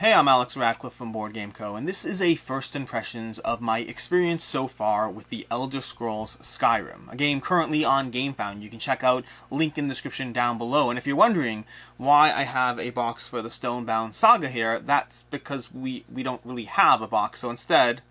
Hey, I'm Alex Radcliffe from Boardgame Co., and this is a first impressions of my experience so far with the Elder Scrolls Skyrim, a game currently on GameFound. You can check out, link in the description down below. And if you're wondering why I have a box for the Stonebound Saga here, that's because we don't really have a box, so instead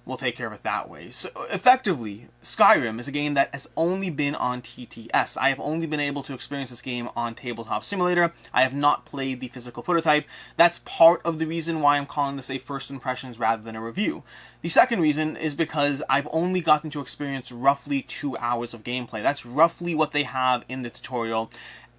we'll take care of it that way. So, effectively, Skyrim is a game that has only been on TTS. I have only been able to experience this game on Tabletop Simulator. I have not played the physical prototype. That's part of the reason why I'm calling this a first impressions rather than a review. The second reason is because I've only gotten to experience roughly 2 hours of gameplay. That's roughly what they have in the tutorial.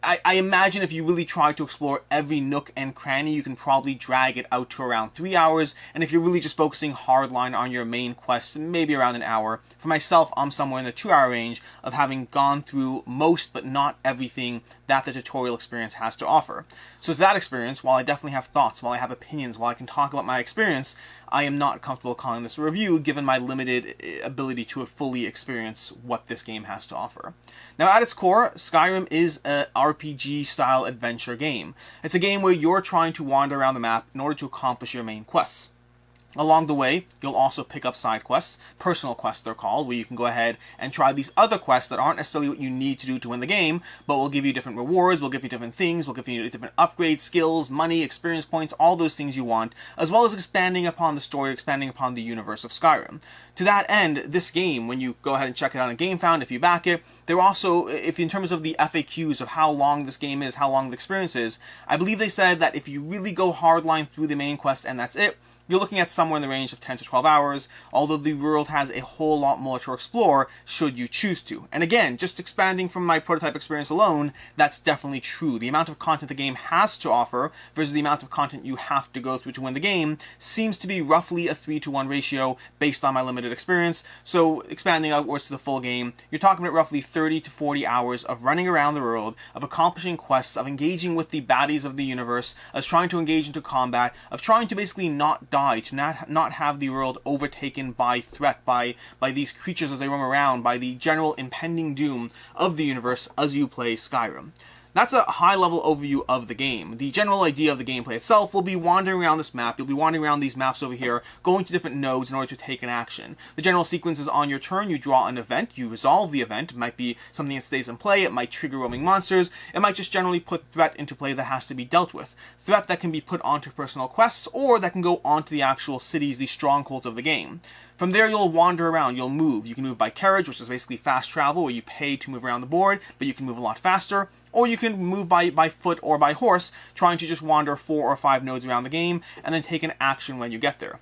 I imagine if you really try to explore every nook and cranny, you can probably drag it out to around 3 hours, and if you're really just focusing hardline on your main quests, maybe around an hour. For myself, I'm somewhere in the 2-hour range of having gone through most, but not everything, that the tutorial experience has to offer. So to that experience, while I definitely have thoughts, while I have opinions, while I can talk about my experience, I am not comfortable calling this a review, given my limited ability to fully experience what this game has to offer. Now, at its core, Skyrim is an RPG-style adventure game. It's a game where you're trying to wander around the map in order to accomplish your main quests. Along the way, you'll also pick up side quests, personal quests they're called, where you can go ahead and try these other quests that aren't necessarily what you need to do to win the game, but will give you different rewards, will give you different things, will give you different upgrades, skills, money, experience points, all those things you want, as well as expanding upon the story, expanding upon the universe of Skyrim. To that end, this game, when you go ahead and check it out on GameFound, if you back it, they're also, if in terms of the FAQs of how long this game is, how long the experience is, I believe they said that if you really go hardline through the main quest and that's it, you're looking at somewhere in the range of 10 to 12 hours, although the world has a whole lot more to explore should you choose to. And again, just expanding from my prototype experience alone, that's definitely true. The amount of content the game has to offer versus the amount of content you have to go through to win the game seems to be roughly a 3-to-1 ratio based on my limited experience. So expanding outwards to the full game, you're talking about roughly 30 to 40 hours of running around the world, of accomplishing quests, of engaging with the baddies of the universe, of trying to engage into combat, of trying to basically not die, to not have the world overtaken by threat, by these creatures as they roam around, by the general impending doom of the universe as you play Skyrim. That's a high-level overview of the game. The general idea of the gameplay itself will be wandering around this map. You'll be wandering around these maps over here, going to different nodes in order to take an action. The general sequence is on your turn, you draw an event, you resolve the event. It might be something that stays in play, it might trigger roaming monsters, it might just generally put threat into play that has to be dealt with. Threat that can be put onto personal quests, or that can go onto the actual cities, the strongholds of the game. From there, you'll wander around, you'll move. You can move by carriage, which is basically fast travel, where you pay to move around the board, but you can move a lot faster. Or you can move by foot or by horse, trying to just wander 4 or 5 nodes around the game, and then take an action when you get there.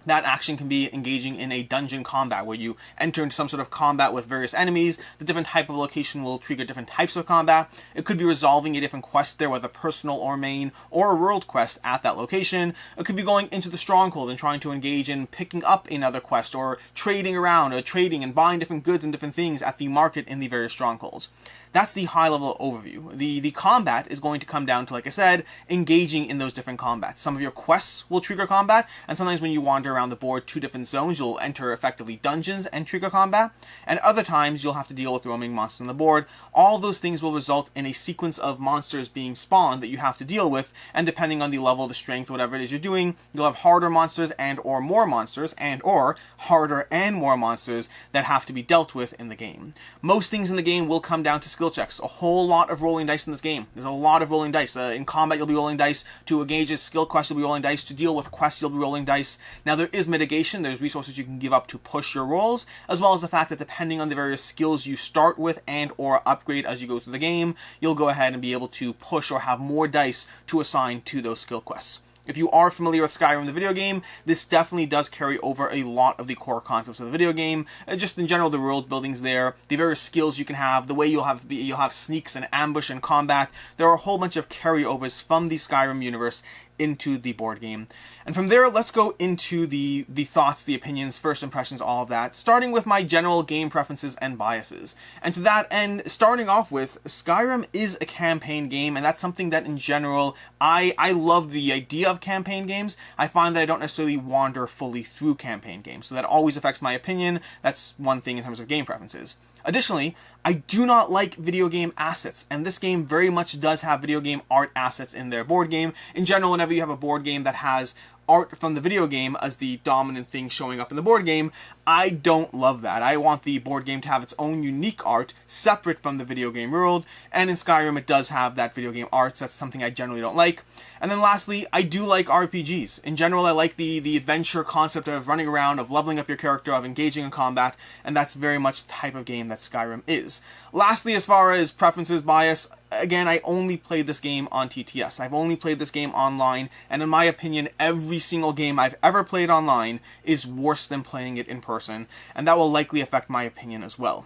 That action can be engaging in a dungeon combat, where you enter into some sort of combat with various enemies. The different type of location will trigger different types of combat. It could be resolving a different quest there, whether personal or main, or a world quest at that location. It could be going into the stronghold and trying to engage in picking up another quest, or trading around, or trading and buying different goods and different things at the market in the various strongholds. That's the high-level overview. The combat is going to come down to, like I said, engaging in those different combats. Some of your quests will trigger combat, and sometimes when you wander around the board 2 different zones, you'll enter effectively dungeons and trigger combat, and other times you'll have to deal with roaming monsters on the board. All of those things will result in a sequence of monsters being spawned that you have to deal with, and depending on the level, the strength, whatever it is you're doing, you'll have harder monsters and or more monsters, and or harder and more monsters that have to be dealt with in the game. Most things in the game will come down to skill checks. A whole lot of rolling dice in this game. There's a lot of rolling dice. In combat, you'll be rolling dice. To engage a skill quest, you'll be rolling dice. To deal with quests, you'll be rolling dice. Now, there is mitigation. There's resources you can give up to push your rolls, as well as the fact that depending on the various skills you start with and or upgrade as you go through the game, you'll go ahead and be able to push or have more dice to assign to those skill quests. If you are familiar with Skyrim, the video game, this definitely does carry over a lot of the core concepts of the video game. Just in general, the world building's there, the various skills you can have, the way you'll have sneaks and ambush and combat. There are a whole bunch of carryovers from the Skyrim universe into the board game. And from there, let's go into the thoughts, the opinions, first impressions, all of that, starting with my general game preferences and biases. And to that end, starting off with, Skyrim is a campaign game, and that's something that in general, I love the idea of campaign games. I find that I don't necessarily wander fully through campaign games, so that always affects my opinion. That's one thing in terms of game preferences. Additionally, I do not like video game assets, and this game very much does have video game art assets in their board game. In general, whenever you have a board game that has art from the video game as the dominant thing showing up in the board game, I don't love that. I want the board game to have its own unique art separate from the video game world, and in Skyrim it does have that video game art, so that's something I generally don't like. And then lastly, I do like RPGs. In general, I like the adventure concept of running around, of leveling up your character, of engaging in combat, and that's very much the type of game that Skyrim is. Lastly, as far as preferences, bias, again, I only played this game on TTS. I've only played this game online, and in my opinion, every single game I've ever played online is worse than playing it in person, and that will likely affect my opinion as well.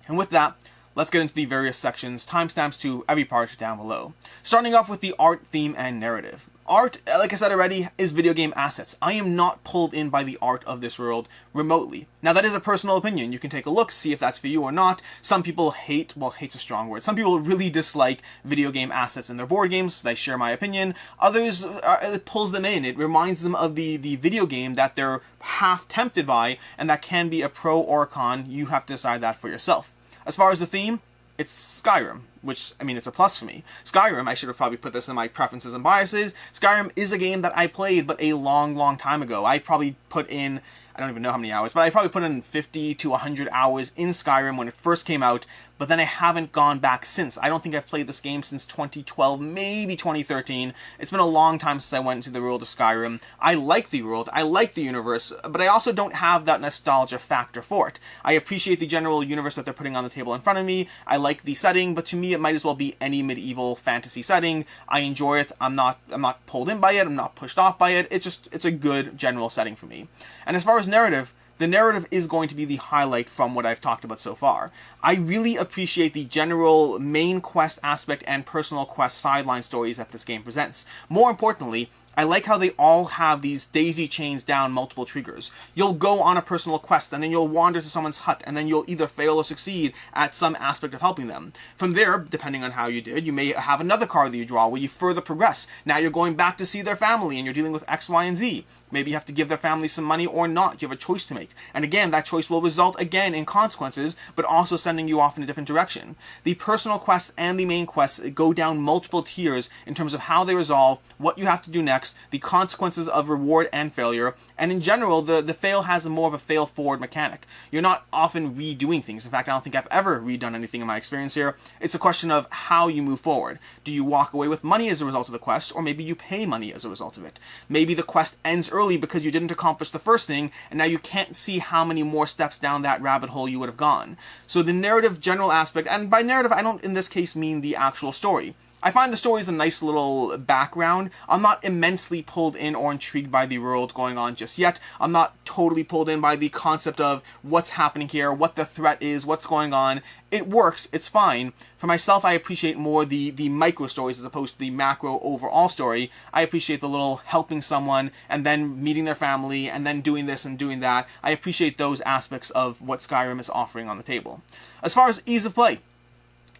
And with that, let's get into the various sections, timestamps to every part down below. Starting off with the art, theme, and narrative. Art, like I said already, is video game assets. I am not pulled in by the art of this world remotely. Now, that is a personal opinion. You can take a look, see if that's for you or not. Some people hate, well, hate's a strong word. Some people really dislike video game assets in their board games. They share my opinion. Others, it pulls them in. It reminds them of the video game that they're half tempted by, and that can be a pro or a con. You have to decide that for yourself. As far as the theme, it's Skyrim, which, I mean, it's a plus for me. Skyrim, I should have probably put this in my preferences and biases. Skyrim is a game that I played, but a long, long time ago. I probably put in, I don't even know how many hours, but I probably put in 50 to 100 hours in Skyrim when it first came out, but then I haven't gone back since. I don't think I've played this game since 2012, maybe 2013. It's been a long time since I went into the world of Skyrim. I like the world, I like the universe, but I also don't have that nostalgia factor for it. I appreciate the general universe that they're putting on the table in front of me. I like the setting, but to me it might as well be any medieval fantasy setting. I enjoy it. I'm not pulled in by it. I'm not pushed off by it. It's a good general setting for me. And as far as narrative, the narrative is going to be the highlight from what I've talked about so far. I really appreciate the general main quest aspect and personal quest sideline stories that this game presents. More importantly, I like how they all have these daisy chains down multiple triggers. You'll go on a personal quest, and then you'll wander to someone's hut, and then you'll either fail or succeed at some aspect of helping them. From there, depending on how you did, you may have another card that you draw where you further progress. Now you're going back to see their family, and you're dealing with X, Y, and Z. Maybe you have to give their family some money or not. You have a choice to make. And again, that choice will result again in consequences, but also sending you off in a different direction. The personal quests and the main quests go down multiple tiers in terms of how they resolve, what you have to do next, the consequences of reward and failure, and in general, the fail has more of a fail-forward mechanic. You're not often redoing things. In fact, I don't think I've ever redone anything in my experience here. It's a question of how you move forward. Do you walk away with money as a result of the quest, or maybe you pay money as a result of it? Maybe the quest ends early because you didn't accomplish the first thing, and now you can't see how many more steps down that rabbit hole you would have gone. So the narrative general aspect, and by narrative I don't in this case mean the actual story. I find the story is a nice little background. I'm not immensely pulled in or intrigued by the world going on just yet. I'm not totally pulled in by the concept of what's happening here, what the threat is, what's going on. It works, it's fine. For myself, I appreciate more the micro stories as opposed to the macro overall story. I appreciate the little helping someone and then meeting their family and then doing this and doing that. I appreciate those aspects of what Skyrim is offering on the table. As far as ease of play,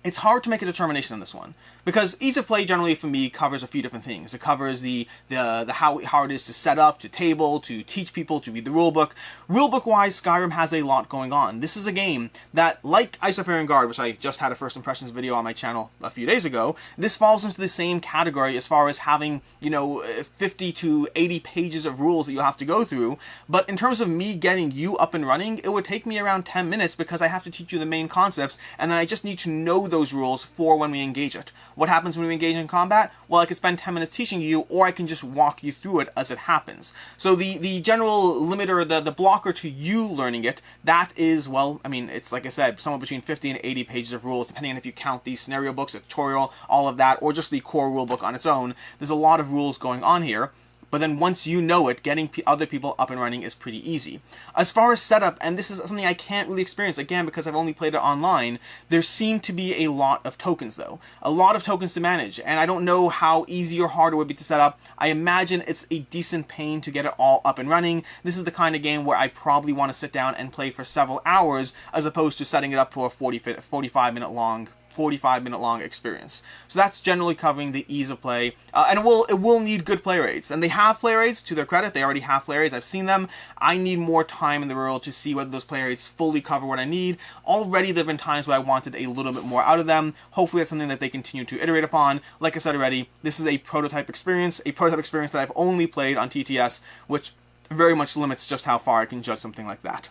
it's hard to make a determination on this one, because ease of play generally for me covers a few different things. It covers the how it is to set up, to table, to teach people, to read the rulebook. Rulebook-wise, Skyrim has a lot going on. This is a game that, like Isofarian Guard, which I just had a first impressions video on my channel a few days ago, this falls into the same category as far as having, 50 to 80 pages of rules that you have to go through. But in terms of me getting you up and running, it would take me around 10 minutes because I have to teach you the main concepts, and then I just need to know those rules for when we engage it. What happens when we engage in combat? Well, I could spend 10 minutes teaching you, or I can just walk you through it as it happens. So the general limiter, the blocker to you learning it, that is, well, I mean, it's like I said, somewhere between 50 and 80 pages of rules, depending on if you count the scenario books, a tutorial, all of that, or just the core rule book on its own. There's a lot of rules going on here. But then once you know it, getting other people up and running is pretty easy. As far as setup, and this is something I can't really experience, again, because I've only played it online, there seem to be a lot of tokens, though. A lot of tokens to manage, and I don't know how easy or hard it would be to set up. I imagine it's a decent pain to get it all up and running. This is the kind of game where I probably want to sit down and play for several hours, as opposed to setting it up for a 45-minute long 45-minute long experience. So that's generally covering the ease of play, and it will need good player aids. And they have player aids, to their credit. They already have player aids. I've seen them. I need more time in the world to see whether those player aids fully cover what I need. Already there have been times where I wanted a little bit more out of them. Hopefully that's something that they continue to iterate upon. Like I said already, this is a prototype experience that I've only played on TTS, which very much limits just how far I can judge something like that.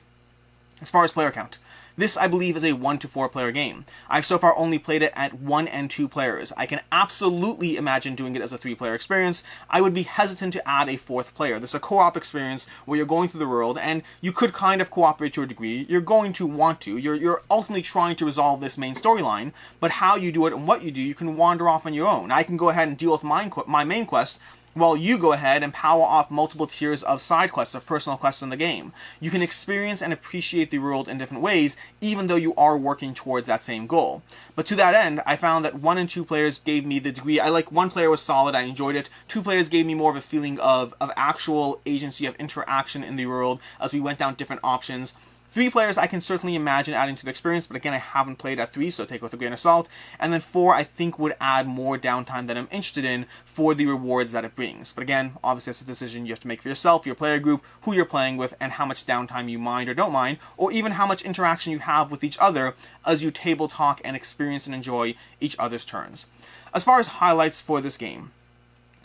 As far as player count, this, I believe, is a 1 to 4 player game. I've so far only played it at 1 and 2 players. I can absolutely imagine doing it as a 3-player experience. I would be hesitant to add a 4th player. This is a co-op experience where you're going through the world, and you could kind of cooperate to a degree. You're going to want to. You're ultimately trying to resolve this main storyline, but how you do it and what you do, you can wander off on your own. I can go ahead and deal with my main quest, while you go ahead and power off multiple tiers of side quests, of personal quests in the game. You can experience and appreciate the world in different ways, even though you are working towards that same goal. But to that end, I found that 1 and 2 players gave me the degree. 1 player was solid, I enjoyed it. 2 players gave me more of a feeling of actual agency, of interaction in the world as we went down different options. 3 players I can certainly imagine adding to the experience, but again, I haven't played at 3, so take it with a grain of salt. And then 4, I think, would add more downtime that I'm interested in for the rewards that it brings. But again, obviously that's a decision you have to make for yourself, your player group, who you're playing with, and how much downtime you mind or don't mind, or even how much interaction you have with each other as you table talk and experience and enjoy each other's turns. As far as highlights for this game,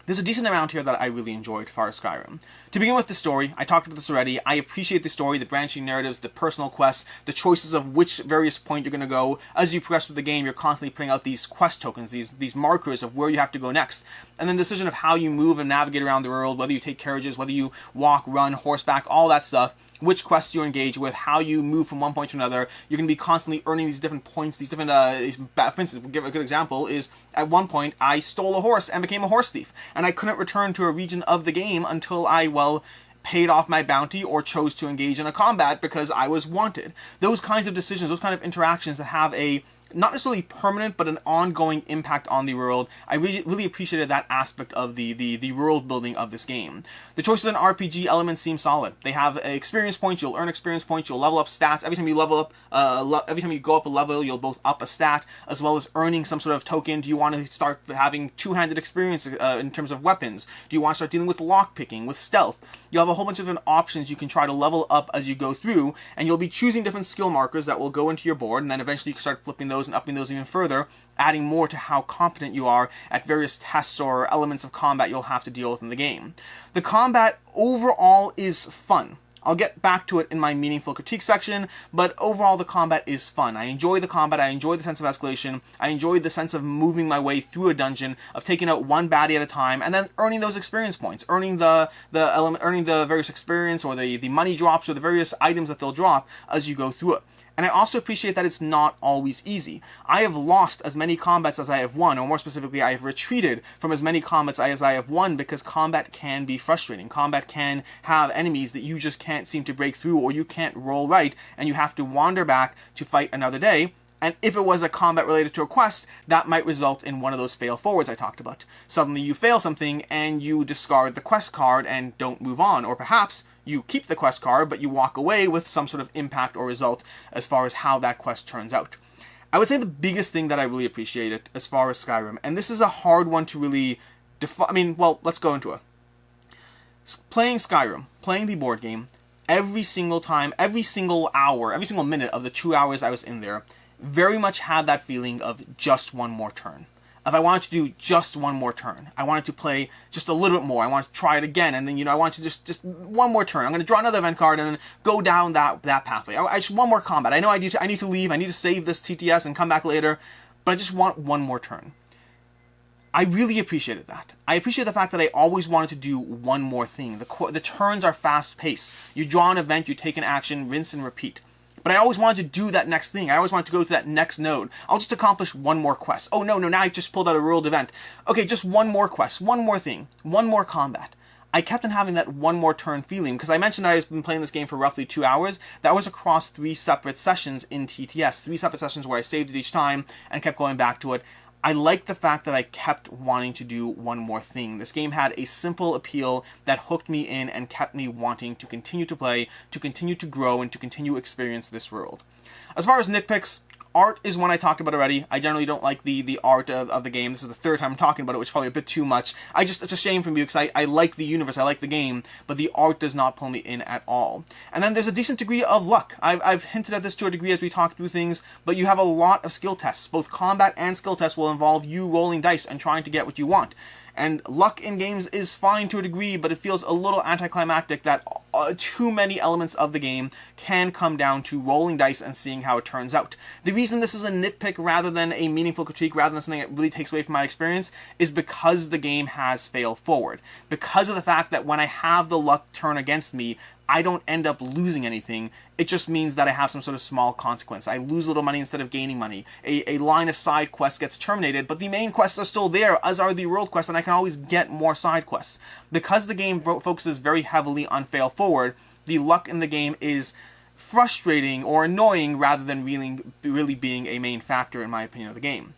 there's a decent amount here that I really enjoyed as far as Skyrim. To begin with the story, I talked about this already. I appreciate the story, the branching narratives, the personal quests, the choices of which various point you're going to go. As you progress through the game, you're constantly putting out these quest tokens, these markers of where you have to go next. And then the decision of how you move and navigate around the world, whether you take carriages, whether you walk, run, horseback, all that stuff. Which quests you engage with, how you move from one point to another. You're going to be constantly earning these different points, these different, for instance, we'll give a good example, is at one point I stole a horse and became a horse thief. And I couldn't return to a region of the game until I, paid off my bounty or chose to engage in a combat because I was wanted. Those kinds of decisions, those kind of interactions that have a not necessarily permanent, but an ongoing impact on the world. I really appreciated that aspect of the world building of this game. The choices in RPG elements seem solid. They have experience points. You'll earn experience points. You'll level up stats. Every time you level up, every time you go up a level, you'll both up a stat as well as earning some sort of token. Do you want to start having two-handed experience in terms of weapons? Do you want to start dealing with lock picking, with stealth? You'll have a whole bunch of different options you can try to level up as you go through, and you'll be choosing different skill markers that will go into your board, and then eventually you can start flipping those and upping those even further, adding more to how competent you are at various tests or elements of combat you'll have to deal with in the game. The combat overall is fun. I'll get back to it in my meaningful critique section, but overall the combat is fun. I enjoy the combat, I enjoy the sense of escalation, I enjoy the sense of moving my way through a dungeon, of taking out one baddie at a time, and then earning those experience points, earning the various experience or the money drops or the various items that they'll drop as you go through it. And I also appreciate that it's not always easy. I have lost as many combats as I have won, or more specifically, I have retreated from as many combats as I have won because combat can be frustrating. Combat can have enemies that you just can't seem to break through, or you can't roll right, and you have to wander back to fight another day. And if it was a combat related to a quest, that might result in one of those fail forwards I talked about. Suddenly you fail something and you discard the quest card and don't move on, or perhaps you keep the quest card, but you walk away with some sort of impact or result as far as how that quest turns out. I would say the biggest thing that I really appreciated as far as Skyrim, and this is a hard one to really define, let's go into it. Playing Skyrim, playing the board game, every single time, every single hour, every single minute of the 2 hours I was in there, very much had that feeling of just one more turn. If I wanted to do just one more turn, I wanted to play just a little bit more, I wanted to try it again, and then, I want to just one more turn. I'm going to draw another event card and then go down that pathway. I just one more combat. I know I need to leave, I need to save this TTS and come back later, but I just want one more turn. I really appreciated that. I appreciate the fact that I always wanted to do one more thing. The turns are fast-paced. You draw an event, you take an action, rinse and repeat. But I always wanted to do that next thing. I always wanted to go to that next node. I'll just accomplish one more quest. Oh, no, now I just pulled out a world event. Okay, just one more quest, one more thing, one more combat. I kept on having that one more turn feeling, because I mentioned I've been playing this game for roughly 2 hours. That was across 3 separate sessions in TTS, 3 separate sessions where I saved it each time and kept going back to it. I liked the fact that I kept wanting to do one more thing. This game had a simple appeal that hooked me in and kept me wanting to continue to play, to continue to grow, and to continue to experience this world. As far as nitpicks, art is one I talked about already. I generally don't like the art of the game. This is the third time I'm talking about it, which is probably a bit too much. It's a shame for me because I like the universe, I like the game, but the art does not pull me in at all. And then there's a decent degree of luck. I've hinted at this to a degree as we talk through things, but you have a lot of skill tests. Both combat and skill tests will involve you rolling dice and trying to get what you want. And luck in games is fine to a degree, but it feels a little anticlimactic that too many elements of the game can come down to rolling dice and seeing how it turns out. The reason this is a nitpick rather than a meaningful critique, rather than something that really takes away from my experience, is because the game has fail forward. Because of the fact that when I have the luck turn against me, I don't end up losing anything. It just means that I have some sort of small consequence. I lose a little money instead of gaining money. A line of side quests gets terminated, but the main quests are still there, as are the world quests, and I can always get more side quests. Because the game focuses very heavily on fail forward, the luck in the game is frustrating or annoying rather than really being a main factor, in my opinion, of the game.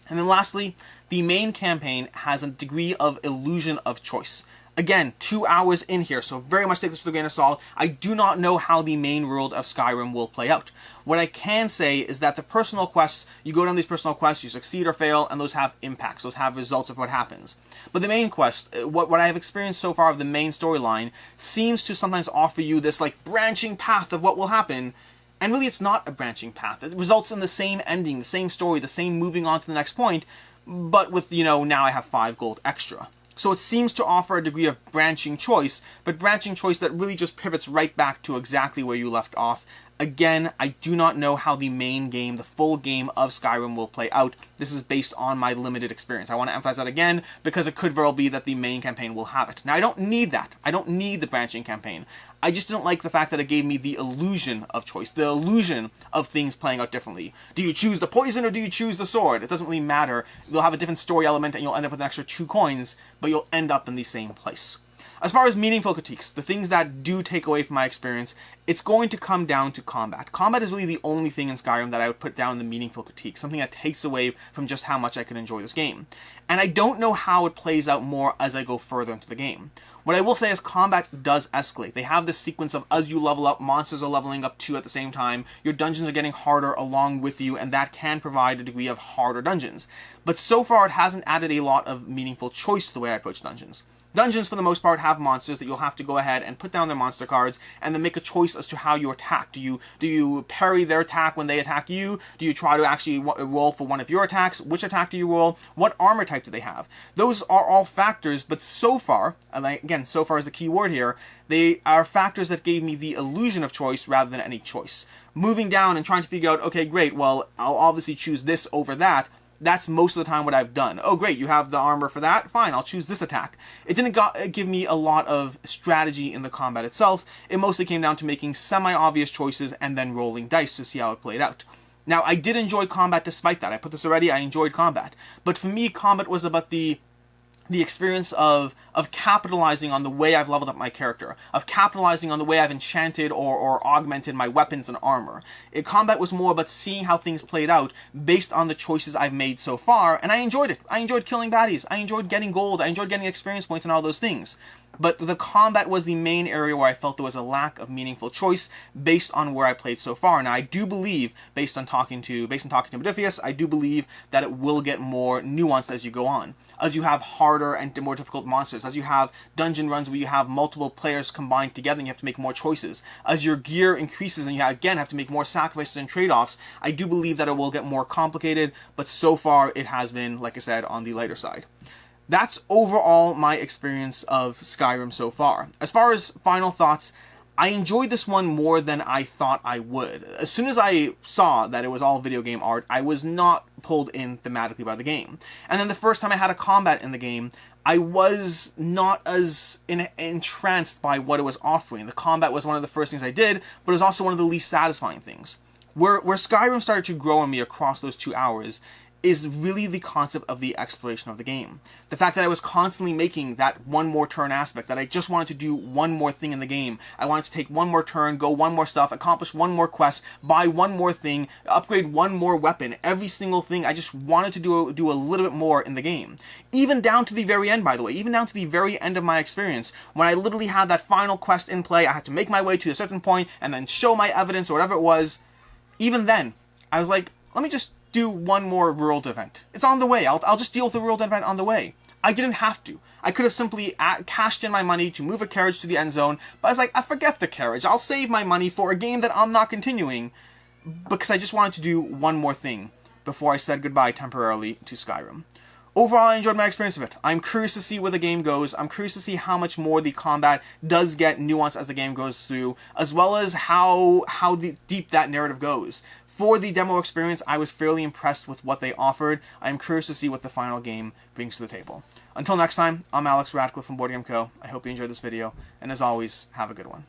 And then lastly, the main campaign has a degree of illusion of choice. Again, 2 hours in here, so very much take this with a grain of salt. I do not know how the main world of Skyrim will play out. What I can say is that the personal quests, you go down these personal quests, you succeed or fail, and those have impacts, those have results of what happens. But the main quest, what I have experienced so far of the main storyline, seems to sometimes offer you this like branching path of what will happen, and really it's not a branching path. It results in the same ending, the same story, the same moving on to the next point, but with, now I have 5 gold extra. So it seems to offer a degree of branching choice, but branching choice that really just pivots right back to exactly where you left off. Again, I do not know how the main game, the full game of Skyrim will play out. This is based on my limited experience. I want to emphasize that again, because it could very well be that the main campaign will have it. Now, I don't need that. I don't need the branching campaign. I just didn't like the fact that it gave me the illusion of choice, the illusion of things playing out differently. Do you choose the poison or do you choose the sword? It doesn't really matter. You'll have a different story element and you'll end up with an extra 2 coins, but you'll end up in the same place. As far as meaningful critiques, the things that do take away from my experience, it's going to come down to combat. Combat is really the only thing in Skyrim that I would put down in the meaningful critique, something that takes away from just how much I can enjoy this game. And I don't know how it plays out more as I go further into the game. What I will say is combat does escalate. They have this sequence of as you level up, monsters are leveling up too at the same time, your dungeons are getting harder along with you, and that can provide a degree of harder dungeons. But so far it hasn't added a lot of meaningful choice to the way I approach dungeons. Dungeons, for the most part, have monsters that you'll have to go ahead and put down their monster cards and then make a choice as to how you attack. Do you parry their attack when they attack you? Do you try to actually roll for one of your attacks? Which attack do you roll? What armor type do they have? Those are all factors, but so far, and again, so far is the key word here, they are factors that gave me the illusion of choice rather than any choice. Moving down and trying to figure out, okay, great, well, I'll obviously choose this over that. That's most of the time what I've done. Oh, great, you have the armor for that? Fine, I'll choose this attack. It didn't give me a lot of strategy in the combat itself. It mostly came down to making semi-obvious choices and then rolling dice to see how it played out. Now, I did enjoy combat despite that. I put this already, I enjoyed combat. But for me, combat was about the experience of capitalizing on the way I've leveled up my character, of capitalizing on the way I've enchanted or augmented my weapons and armor. Combat was more about seeing how things played out based on the choices I've made so far, and I enjoyed it. I enjoyed killing baddies, I enjoyed getting gold, I enjoyed getting experience points and all those things. But the combat was the main area where I felt there was a lack of meaningful choice based on where I played so far. Now, I do believe, based on talking to Modiphius, I do believe that it will get more nuanced as you go on. As you have harder and more difficult monsters, as you have dungeon runs where you have multiple players combined together and you have to make more choices, as your gear increases and you again have to make more sacrifices and trade-offs, I do believe that it will get more complicated, but so far it has been, like I said, on the lighter side. That's overall my experience of Skyrim so far. As far as final thoughts, I enjoyed this one more than I thought I would. As soon as I saw that it was all video game art, I was not pulled in thematically by the game. And then the first time I had a combat in the game, I was not as entranced by what it was offering. The combat was one of the first things I did, but it was also one of the least satisfying things. Where Skyrim started to grow on me across those 2 hours is really the concept of the exploration of the game. The fact that I was constantly making that one more turn aspect, that I just wanted to do one more thing in the game. I wanted to take one more turn, go one more stuff, accomplish one more quest, buy one more thing, upgrade one more weapon, every single thing. I just wanted to do a little bit more in the game. Even down to the very end, by the way, even down to the very end of my experience, when I literally had that final quest in play, I had to make my way to a certain point and then show my evidence or whatever it was. Even then, I was like, let me just do one more world event. It's on the way. I'll just deal with the world event on the way. I didn't have to. I could have simply cashed in my money to move a carriage to the end zone, but I was like, I forget the carriage. I'll save my money for a game that I'm not continuing, because I just wanted to do one more thing before I said goodbye temporarily to Skyrim. Overall, I enjoyed my experience of it. I'm curious to see where the game goes. I'm curious to see how much more the combat does get nuanced as the game goes through, as well as how deep that narrative goes. For the demo experience, I was fairly impressed with what they offered. I'm curious to see what the final game brings to the table. Until next time, I'm Alex Radcliffe from Boardgame Co. I hope you enjoyed this video, and as always, have a good one.